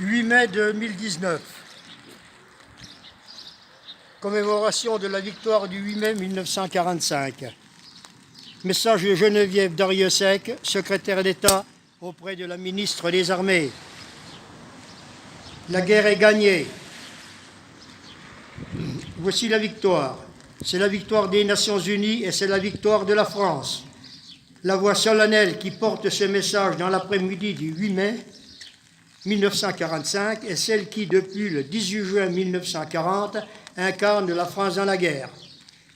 8 mai 2019. Commémoration de la victoire du 8 mai 1945. Message de Geneviève Darrieussecq, secrétaire d'État auprès de la ministre des Armées. La guerre est gagnée. Voici la victoire. C'est la victoire des Nations Unies et c'est la victoire de la France. La voix solennelle qui porte ce message dans l'après-midi du 8 mai 1945 est celle qui, depuis le 18 juin 1940, incarne la France dans la guerre.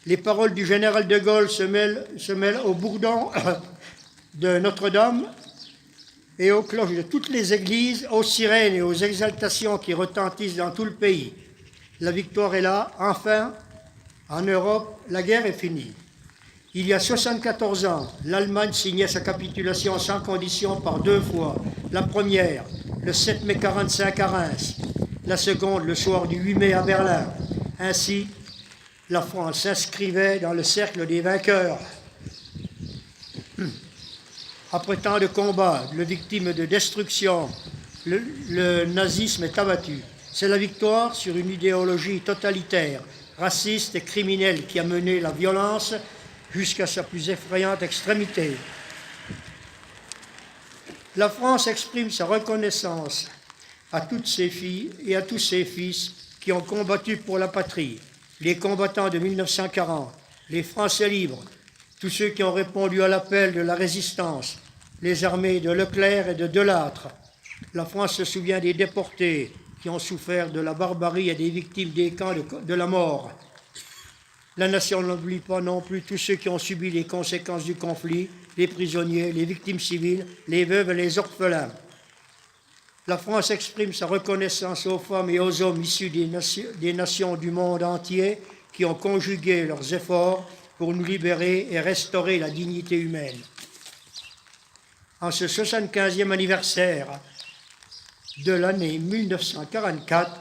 Les paroles du général de Gaulle se mêlent au bourdon de Notre-Dame et aux cloches de toutes les églises, aux sirènes et aux exaltations qui retentissent dans tout le pays. La victoire est là, enfin, en Europe, la guerre est finie. Il y a 74 ans, l'Allemagne signait sa capitulation sans condition par deux fois. La première, le 7 mai 1945 à Reims, la seconde, le soir du 8 mai à Berlin. Ainsi, la France s'inscrivait dans le cercle des vainqueurs. Après tant de combats, de victimes de destruction, le nazisme est abattu. C'est la victoire sur une idéologie totalitaire, raciste et criminelle qui a mené la violence jusqu'à sa plus effrayante extrémité. La France exprime sa reconnaissance à toutes ses filles et à tous ses fils qui ont combattu pour la patrie, les combattants de 1940, les Français libres, tous ceux qui ont répondu à l'appel de la résistance, les armées de Leclerc et de Delattre. La France se souvient des déportés qui ont souffert de la barbarie et des victimes des camps de la mort. La nation n'oublie pas non plus tous ceux qui ont subi les conséquences du conflit, les prisonniers, les victimes civiles, les veuves et les orphelins. La France exprime sa reconnaissance aux femmes et aux hommes issus des nations du monde entier qui ont conjugué leurs efforts pour nous libérer et restaurer la dignité humaine. En ce 75e anniversaire de l'année 1944,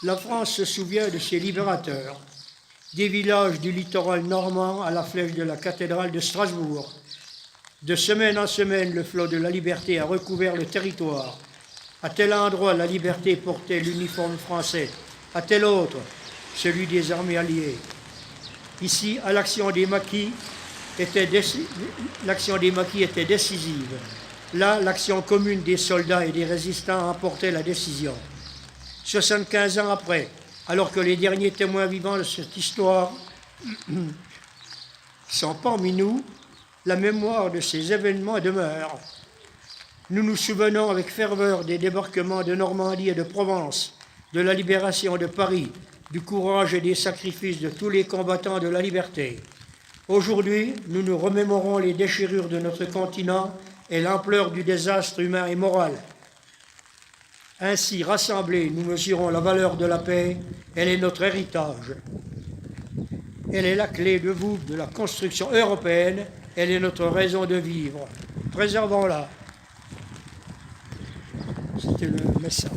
la France se souvient de ses libérateurs, des villages du littoral normand à la flèche de la cathédrale de Strasbourg. De semaine en semaine, le flot de la liberté a recouvert le territoire. À tel endroit, la liberté portait l'uniforme français, à tel autre, celui des armées alliées. Ici, l'action des maquis était décisive. Là, l'action commune des soldats et des résistants emportait la décision. 75 ans après, alors que les derniers témoins vivants de cette histoire sont parmi nous, la mémoire de ces événements demeure. Nous nous souvenons avec ferveur des débarquements de Normandie et de Provence, de la libération de Paris, du courage et des sacrifices de tous les combattants de la liberté. Aujourd'hui, nous nous remémorons les déchirures de notre continent et l'ampleur du désastre humain et moral. Ainsi, rassemblés, nous mesurons la valeur de la paix. Elle est notre héritage. Elle est la clé de voûte de la construction européenne. Elle est notre raison de vivre. Préservons-la. C'était le message.